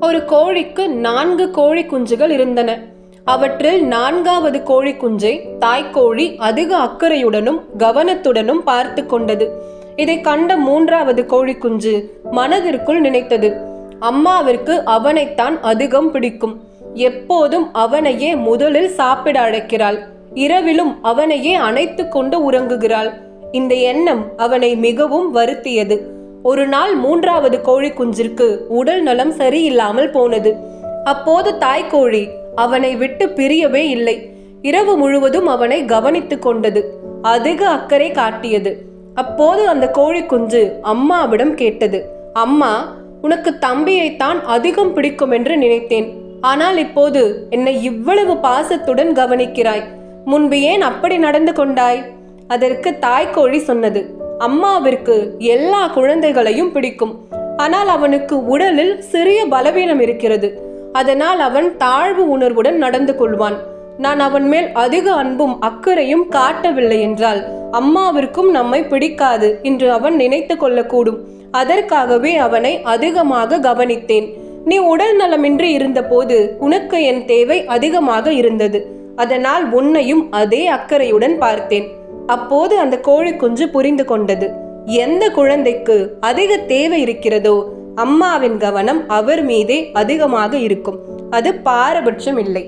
ஒரு கோழிக்கு 4 கோழி குஞ்சுகள் இருந்தன. அவற்றில் 4வது கோழி குஞ்சை தாய்க்கோழி அதிக அக்கறையுடனும் கவனத்துடனும் பார்த்து கொண்டது. இதை கண்ட 3வது கோழி குஞ்சு மனதிற்குள் நினைத்தது, அம்மாவிற்கு அவனைத்தான் அதிகம் பிடிக்கும். எப்போதும் அவனையே முதலில் சாப்பிட அழைக்கிறாள். இரவிலும் அவனையே அணைத்து கொண்டு உறங்குகிறாள். இந்த எண்ணம் அவனை மிகவும் வருத்தியது. ஒரு நாள் 3வது கோழி குஞ்சிற்கு உடல் நலம் சரியில்லாமல் போனது. அப்போது தாய்க்கோழி அவனை விட்டு பிரியவே இல்லை. இரவு முழுவதும் அவனை கவனித்து கொண்டது. அதிக அக்கறை காட்டியது. அப்போது அந்த கோழி குஞ்சு அம்மாவிடம் கேட்டது, அம்மா, உனக்கு தம்பியைத்தான் அதிகம் பிடிக்கும் என்று நினைத்தேன். ஆனால் இப்போது என்னை இவ்வளவு பாசத்துடன் கவனிக்கிறாய். முன்பு ஏன் அப்படி நடந்து கொண்டாய்? அதற்கு தாய்க்கோழி சொன்னது, அம்மாவிற்கு எல்லா குழந்தைகளையும் பிடிக்கும். ஆனால் அவனுக்கு உடலில் சிறிய பலவீனம் இருக்கிறது. அதனால் அவன் தாழ்வு உணர்வுடன் நடந்து கொள்வான். நான் அவன் மேல் அதிக அன்பும் அக்கறையும் காட்டவில்லை என்றால் அம்மாவிற்கும் நம்மை பிடிக்காது என்று அவன் நினைத்து கொள்ளக்கூடும். அதற்காகவே அவனை அதிகமாக கவனித்தேன். நீ உடல் நலமின்றி இருந்தபோது உனக்கு என் தேவை அதிகமாக இருந்தது. அதனால் உன்னையும் அதே அக்கறையுடன் பார்த்தேன். அப்போது அந்த கோழி குஞ்சு புரிந்து கொண்டது, எந்த குழந்தைக்கு அதிக தேவை இருக்கிறதோ அம்மாவின் கவனம் அவர் மீதே அதிகமாக இருக்கும். அது பாரபட்சம் இல்லை.